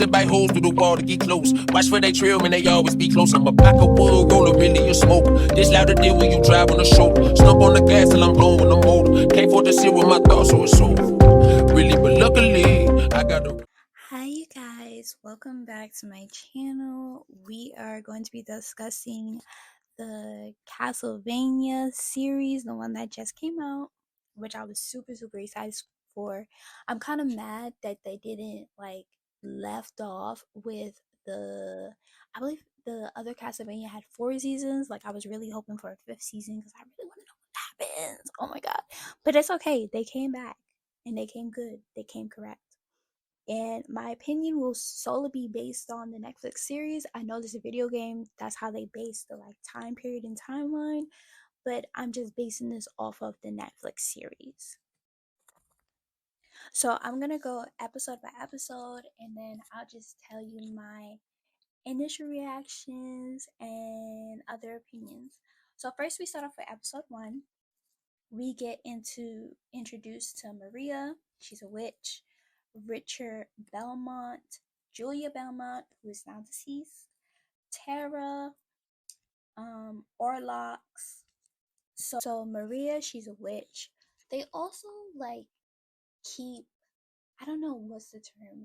Bite holes through the wall to get close. Watch for they trail, man, they always be close. I'm a pack of wood, roller, really a smoke. This louder deal when you drive on the shoulder. Stomp on the gas till I'm blowing the motor. Can't afford to sit with my thoughts, so it's over. Really, but luckily, I got the. Hi you guys, welcome back to my channel. We are going to be discussing the Castlevania series, the one that just came out, which I was super excited for. I'm kind of mad that they didn't left off with I believe the other Castlevania had 4 seasons. Like I was really hoping for a 5th season because I really want to know what happens. Oh my god. But it's okay. They came back and they came good. They came correct. And my opinion will solely be based on the Netflix series. I know there's a video game, that's how they base the time period and timeline, but I'm just basing this off of the Netflix series. So I'm gonna go episode by episode and then I'll just tell you my initial reactions and other opinions. So first we start off with episode 1. We get introduced to Maria. She's a witch. Richard Belmont, Julia Belmont, who is now deceased, Tara, Orlox. So Maria, she's a witch. They also keep, I don't know what's the term,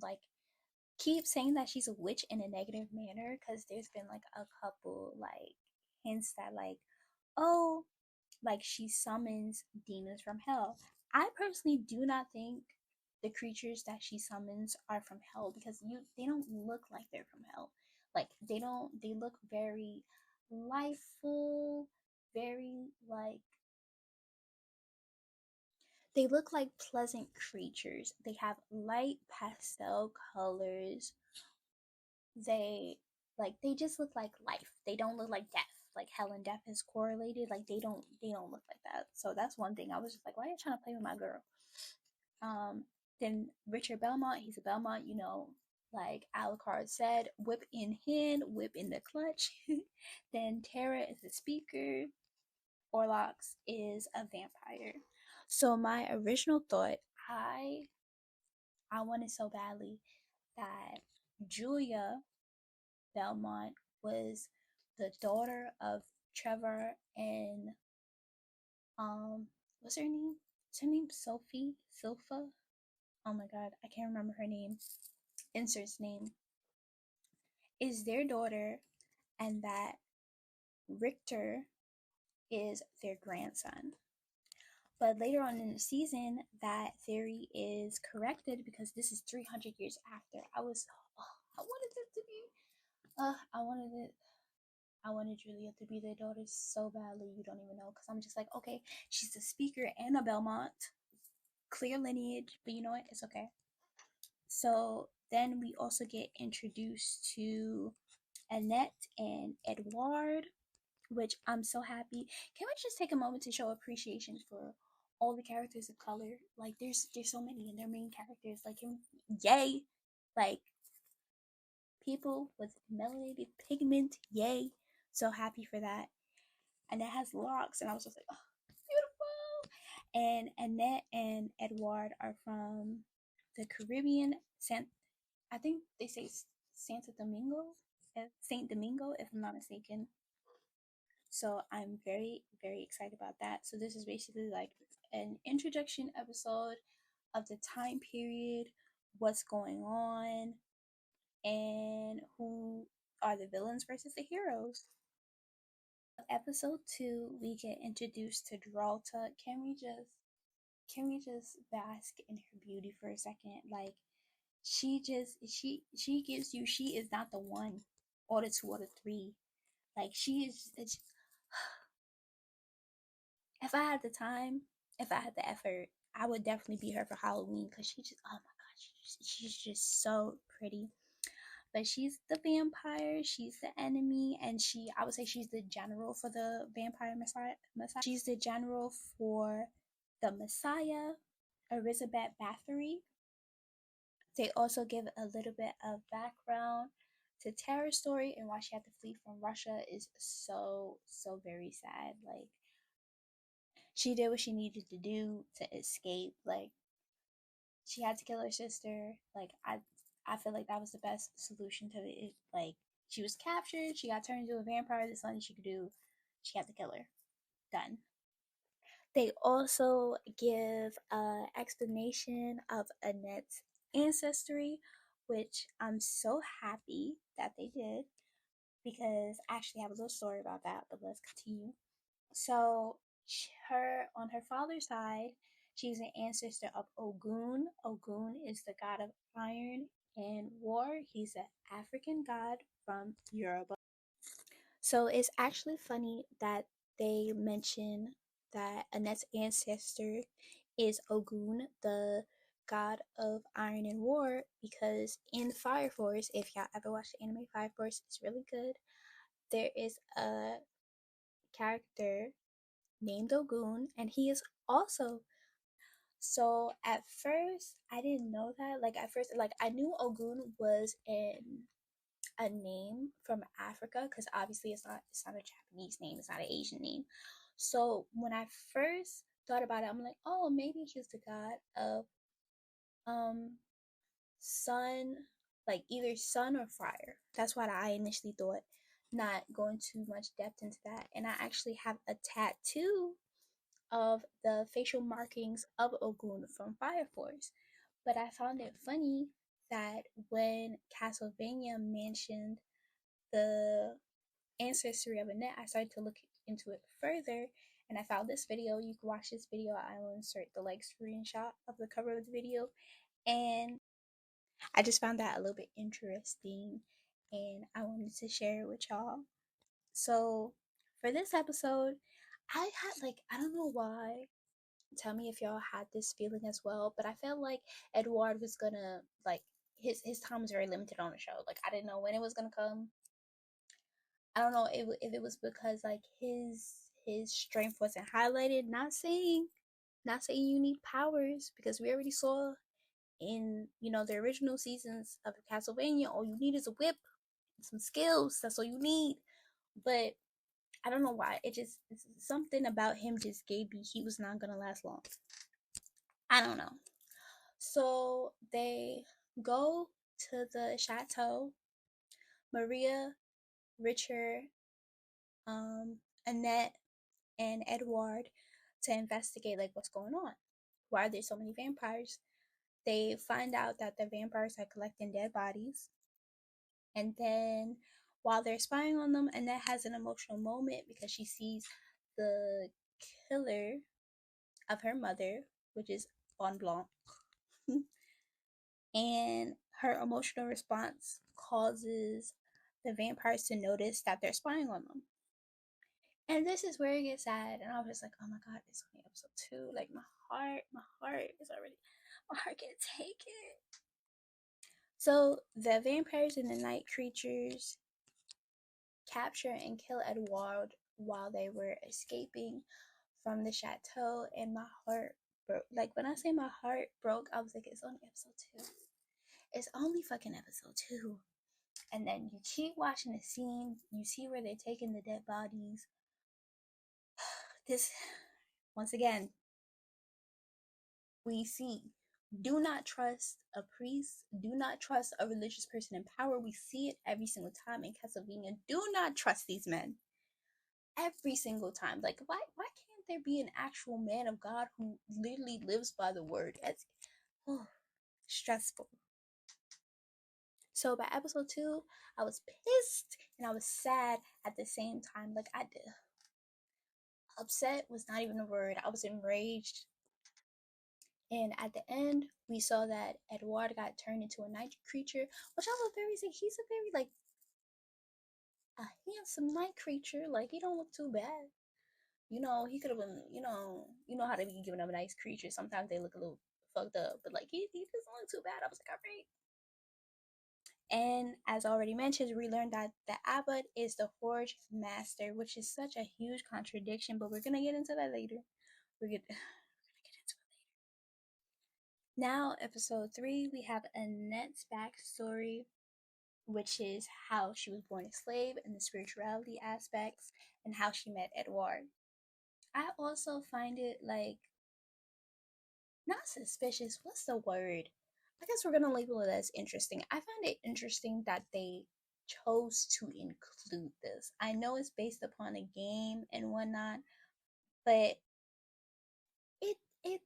keep saying that she's a witch in a negative manner because there's been a couple hints that oh, she summons demons from hell. I personally do not think the creatures that she summons are from hell because they don't look like they're from hell. They look very lifeful, very they look like pleasant creatures. They have light pastel colors. They just look like life. They don't look like death. Like hell and death is correlated. They don't look like that. So that's one thing. I was just like, why are you trying to play with my girl? Then Richard Belmont, he's a Belmont, like Alucard said, whip in hand, whip in the clutch. Then Tara is a speaker. Orlox is a vampire. So my original thought, I wanted so badly that Julia Belmont was the daughter of Trevor and what's her name? Is her name Sophie? Silpha? Oh my god, I can't remember her name. Insert's name. Is their daughter, and that Richter is their grandson. But later on in the season, that theory is corrected because this is 300 years after. I wanted it to be, I wanted Julia to be their daughter so badly, you don't even know. Because I'm just like, okay, she's a speaker and a Belmont, clear lineage, but you know what? It's okay. So then we also get introduced to Annette and Edward, which I'm so happy. Can we just take a moment to show appreciation for all the characters of color? There's so many and they're main characters. Yay! Like people with melanated pigment, yay! So happy for that. And it has locks, and I was just like, oh, beautiful. And Annette and Edward are from the Caribbean. I think they say Santa Domingo, Saint Domingo, if I'm not mistaken. So I'm very excited about that. So this is basically like an introduction episode of the time period, what's going on, and who are the villains versus the heroes. Episode 2, we get introduced to Dralta. Can we just bask in her beauty for a second? She gives you, she is not the one or the 2 or the 3. She is if I had the time, if I had the effort, I would definitely be her for Halloween because she just, oh my god, she's just so pretty. But she's the vampire, she's the enemy, and I would say she's the general for the vampire messiah. She's the general for the Messiah, Elizabeth Bathory. They also give a little bit of background to Tara's story and why she had to flee from Russia is so very sad. She did what she needed to do to escape. She had to kill her sister. I feel like that was the best solution to it. Like, she was captured, she got turned into a vampire. There's nothing she could do. She had to kill her. Done. They also give a explanation of Anette's ancestry, which I'm so happy that they did because I actually have a little story about that, but let's continue. So, her on her father's side, she's an ancestor of Ogun. Ogun is the god of iron and war. He's an African god from Europe. So it's actually funny that they mention that Annette's ancestor is Ogun, the god of iron and war, because in Fire Force, if y'all ever watched the anime Fire Force, it's really good. There is a character named Ogun, and he is also. So at first, I didn't know that. Like at first, like I knew Ogun was a name from Africa because obviously it's not a Japanese name, it's not an Asian name. So when I first thought about it, I'm like, oh, maybe he's the god of um sun, like either sun or fire. That's what I initially thought, not going too much depth into that. And I actually have a tattoo of the facial markings of Ogun from Fire Force. But I found it funny that when Castlevania mentioned the ancestry of Annette, I started to look into it further and I found this video. You can watch this video. I will insert the like screenshot of the cover of the video. And I just found that a little bit interesting and I wanted to share it with y'all. So for this episode, I had like, I don't know why. Tell me if y'all had this feeling as well, but I felt like Edward was gonna like his time was very limited on the show. Like I didn't know when it was gonna come. I don't know if it was because like his strength wasn't highlighted. Not saying you need powers because we already saw in the original seasons of Castlevania, all you need is a whip and some skills. That's all you need. But I don't know why. It's something about him just gave me he was not gonna last long. I don't know. So they go to the chateau. Maria, Richard, Annette, and Edward to investigate like what's going on. Why are there so many vampires? They find out that the vampires are collecting dead bodies, and then while they're spying on them, Annette has an emotional moment because she sees the killer of her mother, which is Bon Blanc, and her emotional response causes the vampires to notice that they're spying on them. And this is where it gets sad. And I was just like, oh my god, it's only episode 2. Like my heart is already, my heart can't take it. So the vampires and the night creatures capture and kill Edward while they were escaping from the chateau, and my heart broke. Like when I say my heart broke, I was like, it's only episode 2. It's only fucking episode 2. And then you keep watching the scene, you see where they're taking the dead bodies. This, once again, we see, do not trust a priest, do not trust a religious person in power. We see it every single time in Castlevania. Do not trust these men. Every single time. Like, why can't there be an actual man of God who literally lives by the word? It's stressful. So by episode 2, I was pissed and I was sad at the same time. Like I did. Upset was not even a word. I was enraged. And at the end, we saw that Edward got turned into a night creature, which I was very sick. He's a very like a handsome night creature. Like he don't look too bad. He could have been. How to be giving up a nice creature. Sometimes they look a little fucked up, but like he doesn't look too bad. I was like, all right. And as already mentioned, we learned that the abbot is the forge master, which is such a huge contradiction. But we're gonna get into that later. We're gonna get into it. Now, episode 3, we have Anette's backstory, which is how she was born a slave and the spirituality aspects and how she met Edward. I also find it like not suspicious. What's the word? I guess we're gonna label it as interesting. I find it interesting that they chose to include this. I know it's based upon a game and whatnot, but it's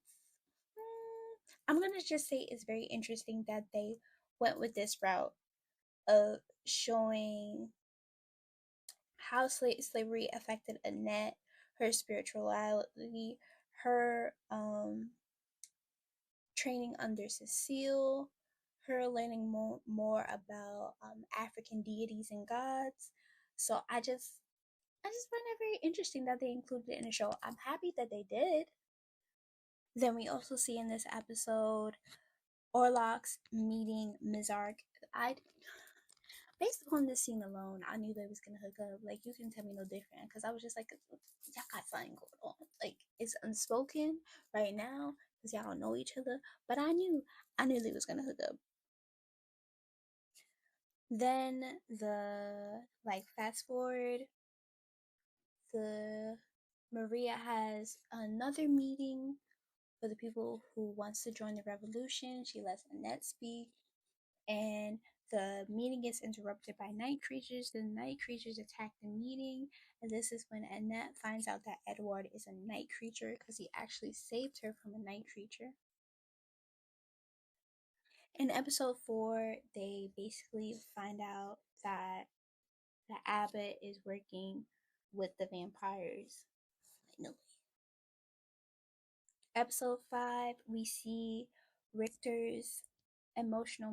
I'm gonna just say it's very interesting that they went with this route of showing how slavery affected Annette, her spirituality, her training under Cecile, her learning more about African deities and gods. So I just find it very interesting that they included it in the show. I'm happy that they did. Then we also see in this episode Orlok's meeting Mizark. I Based upon this scene alone, I knew they was gonna hook up. Like, you can tell me no different, because I was just like, y'all got something going on. Like, it's unspoken right now because y'all don't know each other. But I knew they was gonna hook up. Then fast forward, the Maria has another meeting for the people who wants to join the revolution. She lets Annette speak, and the meeting gets interrupted by night creatures. The night creatures attack the meeting, and this is when Annette finds out that Edward is a night creature because he actually saved her from a night creature. In episode 4, they basically find out that the abbot is working with the vampires. Finally. Episode 5, we see Richter's emotional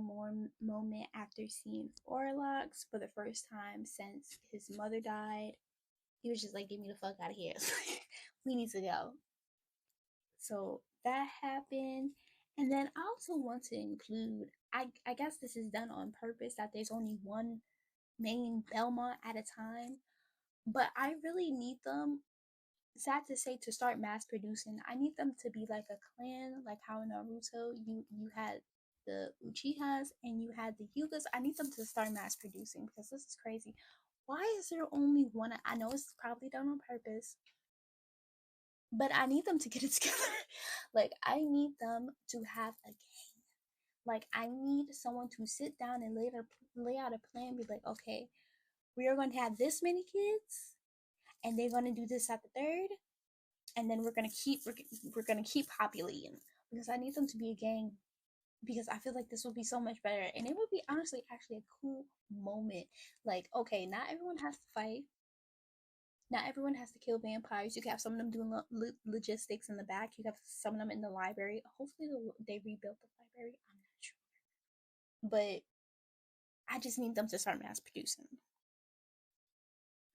moment after seeing Orlok for the first time since his mother died. He was just like, get me the fuck out of here. We need to go. So that happened. And then I also want to include, I guess this is done on purpose, that there's only one main Belmont at a time. But I really need them, sad to say, to start mass producing. I need them to be like a clan, like how in Naruto you had the Uchihas and you had the Hyugas. I need them to start mass producing because this is crazy. Why is there only one? I know it's probably done on purpose, but I need them to get it together. Like, I need them to have a gang. Like, I need someone to sit down and lay out a plan. Be like, okay, we are going to have this many kids, and they're going to do this at the third, and then we're gonna keep populating, because I need them to be a gang, because I feel like this would be so much better, and it would be honestly actually a cool moment. Like, okay, not everyone has to fight. Not everyone has to kill vampires. You can have some of them doing logistics in the back. You have some of them in the library. Hopefully, they rebuilt the library. I'm not sure, but I just need them to start mass producing.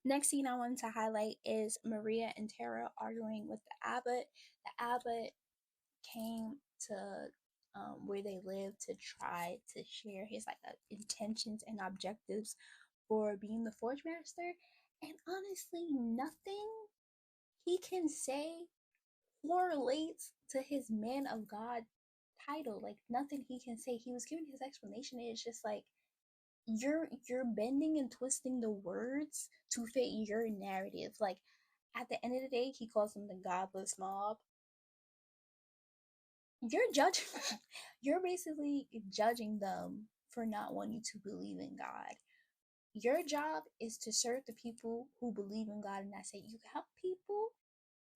Next scene I wanted to highlight is Maria and Tara arguing with the abbot. The abbot came to where they live to try to share his intentions and objectives for being the Forge Master. And honestly, nothing he can say correlates to his Man of God title. Like, nothing he can say. He was giving his explanation. It's just like, you're bending and twisting the words to fit your narrative. Like, at the end of the day, he calls them the godless mob. You're judging you're basically judging them for not wanting to believe in God. Your job is to serve the people who believe in God, and that's it. You help people.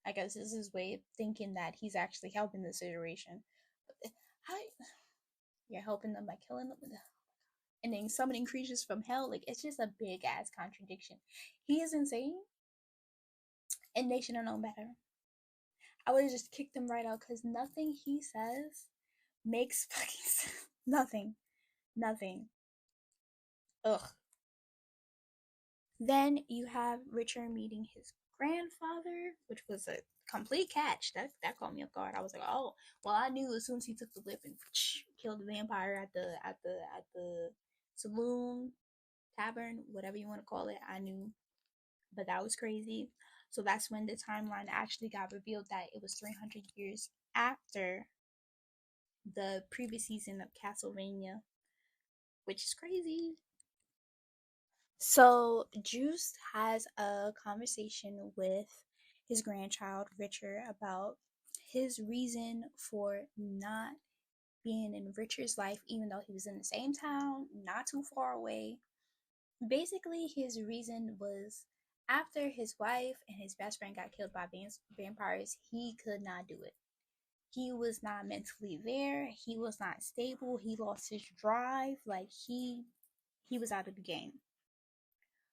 I guess this is his way of thinking that he's actually helping the situation. But how you're helping them by killing them and then summoning creatures from hell? Like, it's just a big ass contradiction. He is insane, and they should have known better. I would have just kicked him right out, because nothing he says makes fucking sense. Nothing. Ugh. Then you have Richard meeting his grandfather, which was a complete catch. That caught me off guard. I was like, oh, well, I knew as soon as he took the whip and killed the vampire at the saloon, tavern, whatever you want to call it. I knew, but that was crazy. So that's when the timeline actually got revealed, that it was 300 years after the previous season of Castlevania, which is crazy. So Juice has a conversation with his grandchild Richard about his reason for not being in Richard's life, even though he was in the same town, not too far away. Basically, his reason was after his wife and his best friend got killed by vampires, he could not do it. He was not mentally there. He was not stable. He lost his drive. Like he was out of the game.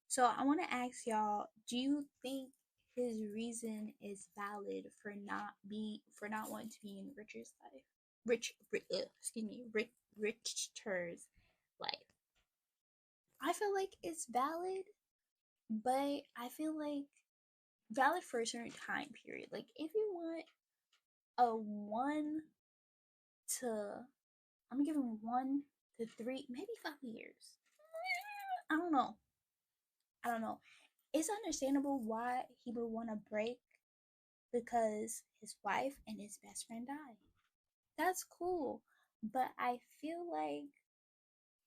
So I want to ask y'all, do you think his reason is valid for not wanting to be in Richard's life? Richter's life. I feel like it's valid, but I feel like valid for a certain time period. Like if you want a 1 to, I'm giving 1 to 3, maybe 5 years. I don't know. I don't know. It's understandable why he would want to break because his wife and his best friend died. That's cool. But I feel like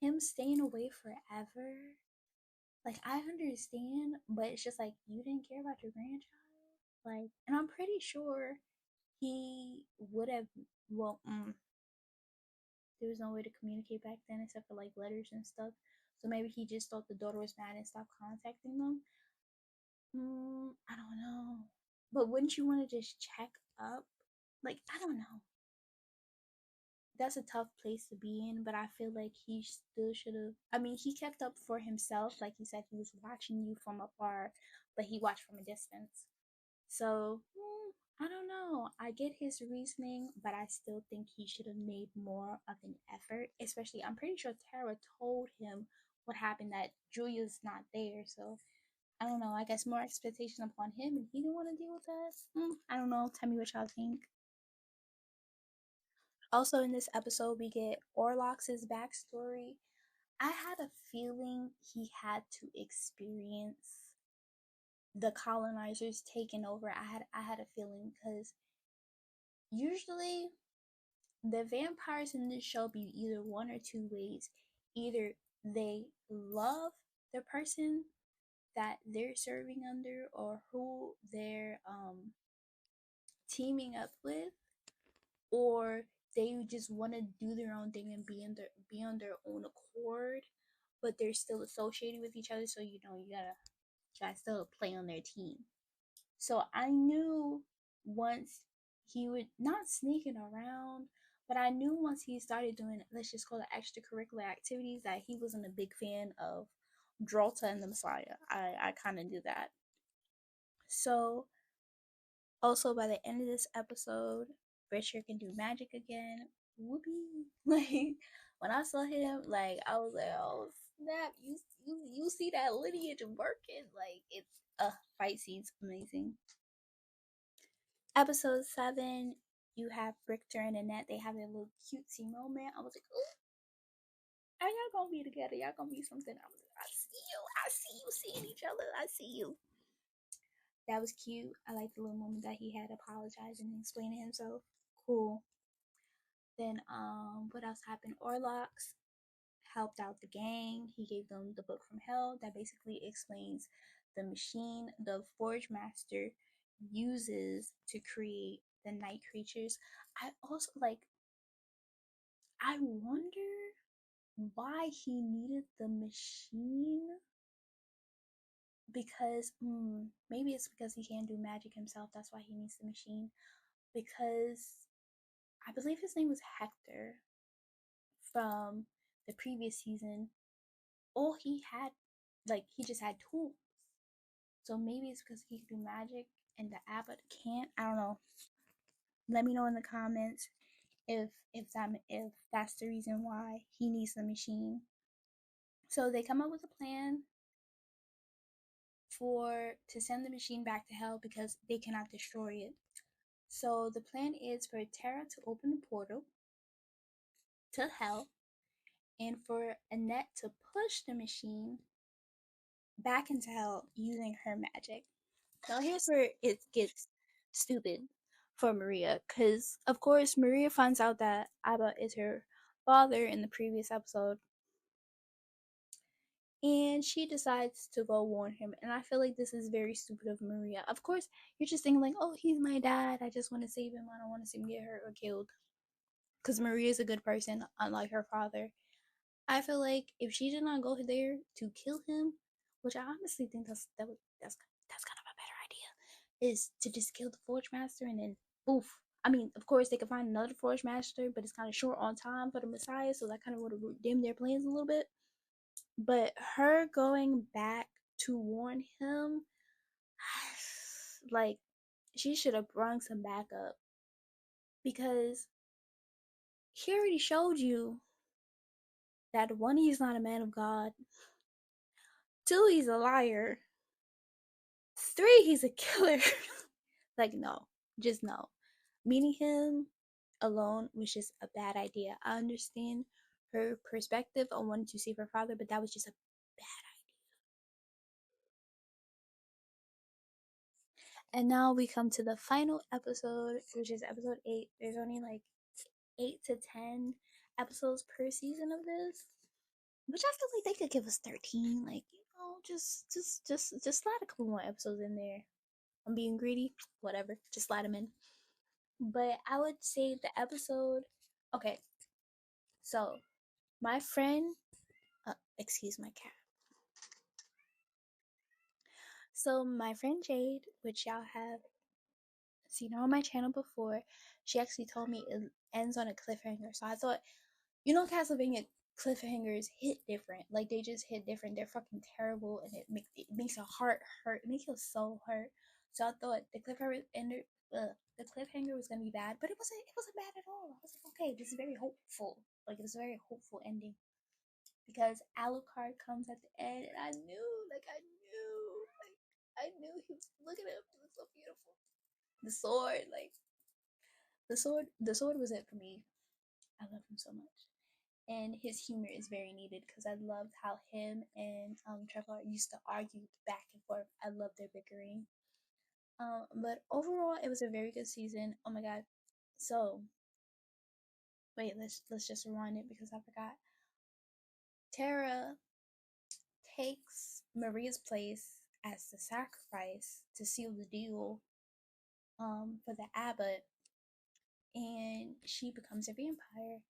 him staying away forever, like I understand, but it's just like you didn't care about your grandchild. Like, and I'm pretty sure he would have, well, there was no way to communicate back then except for like letters and stuff. So maybe he just thought the daughter was mad and stopped contacting them. I don't know. But wouldn't you want to just check up? Like, I don't know. That's a tough place to be in, but I feel like he still should have. I mean, he kept up for himself. Like he said, he was watching you from afar, but he watched from a distance. So, I don't know. I get his reasoning, but I still think he should have made more of an effort. Especially, I'm pretty sure Tara told him what happened, that Julia's not there. So, I don't know. I guess more expectation upon him, and he didn't want to deal with that. I don't know. Tell me what y'all think. Also, in this episode, we get Orlox's backstory. I had a feeling he had to experience the colonizers taking over. I had a feeling because usually the vampires in this show be either one or two ways. Either they love the person that they're serving under or who they're teaming up with, or they just want to do their own thing and be on their own accord, but they're still associated with each other. So you gotta still play on their team. So I knew once he would not sneaking around, but I knew once he started doing, let's just call it extracurricular activities, that he wasn't a big fan of Drolta and the Messiah. I kind of knew that. So also by the end of this episode, Richard can do magic again. Whoopee! Like when I saw him, like I was like, oh snap! You see that lineage working? Like it's fight scenes amazing. Episode 7, you have Richter and Annette. They have a little cutesy moment. I was like, oh, are y'all gonna be together? Y'all gonna be something? I was like, I see you. I see you seeing each other. I see you. That was cute. I like the little moment that he had apologizing and explaining himself. Cool. Then what else happened? Orlox helped out the gang. He gave them the book from hell that basically explains the machine the Forge Master uses to create the night creatures. I also like, I wonder why he needed the machine, because maybe it's because he can't do magic himself. That's why he needs the machine. Because I believe his name was Hector from the previous season. All he had, like, he just had tools. So maybe it's because he can do magic and the abbot can't. I don't know. Let me know in the comments if that's the reason why he needs the machine. So they come up with a plan to send the machine back to hell because they cannot destroy it. So the plan is for Tara to open the portal to hell and for Annette to push the machine back into hell using her magic. Now here's where it gets stupid for Maria, because of course Maria finds out that Abba is her father in the previous episode, and she decides to go warn him. And I feel like this is very stupid of Maria. Of course, you're just thinking like, oh, he's my dad. I just want to save him. I don't want to see him get hurt or killed. because Maria is a good person, unlike her father. I feel like if she did not go there to kill him, which I honestly think that's kind of a better idea, is to just kill the Forge Master and then poof. I mean, of course they could find another Forge Master, but it's kind of short on time for the Messiah, so that kind of would have dimmed their plans a little bit. But her going back to warn him, like, she should have brung some backup, because he already showed you that one, he's not a man of God. Two, he's a liar. Three, he's a killer. Like, no, just no. Meeting him alone was just a bad idea. I understand her perspective on wanting to save her father, but that was just a bad idea. And now we come to the final episode, which is episode 8. There's only like 8 to 10 episodes per season of this, which I feel like they could give us 13. Like, you know, just slide a couple more episodes in there. I'm being greedy, whatever, just slide them in. But I would say the episode, okay, so my friend, excuse my cat. So my friend Jade, which y'all have seen her on my channel before, she actually told me it ends on a cliffhanger. So I thought, you know, Castlevania cliffhangers hit different. Like, they just hit different. They're fucking terrible, and it makes your heart hurt. It makes your soul hurt. So I thought the cliffhanger was gonna be bad, but it wasn't bad at all. I was like, okay, this is very hopeful. Like, it's a very hopeful ending, because Alucard comes at the end, and I knew he was, look at him, he was so beautiful. The sword, like, the sword was it for me. I love him so much. And his humor is very needed, because I loved how him and Trevor used to argue back and forth. I love their bickering. But overall, it was a very good season. Oh my god. So, wait, let's just rewind it, because I forgot. Tara takes Maria's place as the sacrifice to seal the deal for the abbot, and she becomes a vampire.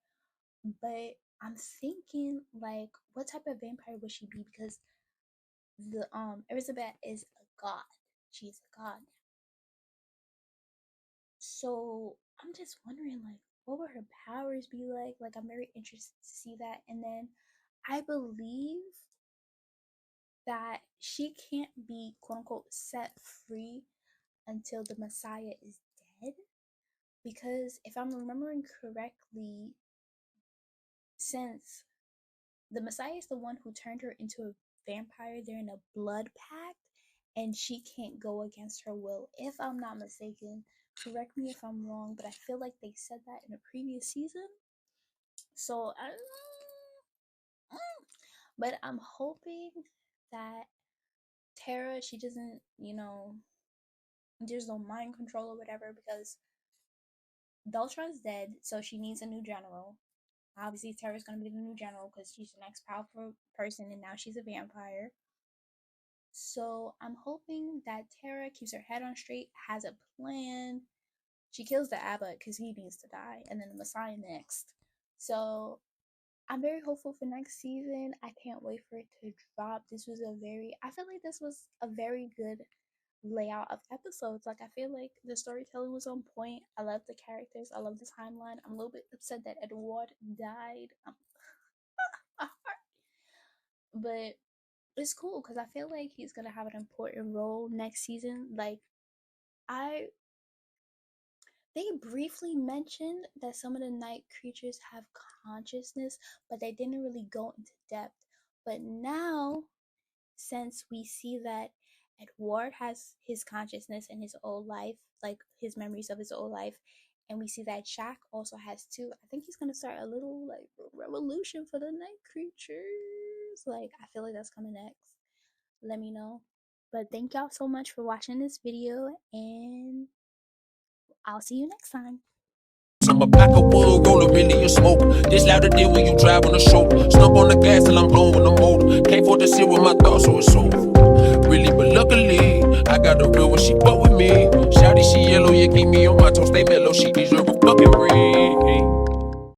But I'm thinking, like, what type of vampire would she be? Because the Elizabeth is a god. She's a god. So I'm just wondering, like, what would her powers be like? Like, I'm very interested to see that. And then I believe that she can't be quote unquote set free until the Messiah is dead. Because if I'm remembering correctly, since the Messiah is the one who turned her into a vampire, they're in a blood pact, and she can't go against her will, if I'm not mistaken. Correct me if I'm wrong, but I feel like they said that in a previous season. So I don't know. But I'm hoping that Tara, she doesn't, you know, there's no mind control or whatever, because Beltran's dead, so she needs a new general. Obviously, Tara's gonna be the new general, because she's the next powerful person, and now she's a vampire. So I'm hoping that Tara keeps her head on straight, has a plan. She kills the abbot because he needs to die, and then the Messiah next. So I'm very hopeful for next season. I can't wait for it to drop. I feel like this was a very good layout of episodes. Like, I feel like the storytelling was on point. I love the characters. I love the timeline. I'm a little bit upset that Edward died. But it's cool, because I feel like he's gonna have an important role next season. Like, they briefly mentioned that some of the night creatures have consciousness, but they didn't really go into depth. But now, since we see that Edward has his consciousness in his old life, like his memories of his old life, and we see that Shaq also has too, I think he's gonna start a little, like, revolution for the night creatures. Like, I feel like that's coming next. Let me know. But thank y'all so much for watching this video, and I'll see you next time. I'm a pack of wood, roll a million of smoke. This louder deal when you drive on the shoulder. Stomp on the gas till I'm blowing the motor. Can't afford to sit with my thoughts, so it's over. Really, but luckily, I got a real one, she butt with me. Shawty, she yellow, yeah, keep me on my toes, stay mellow, she deserve a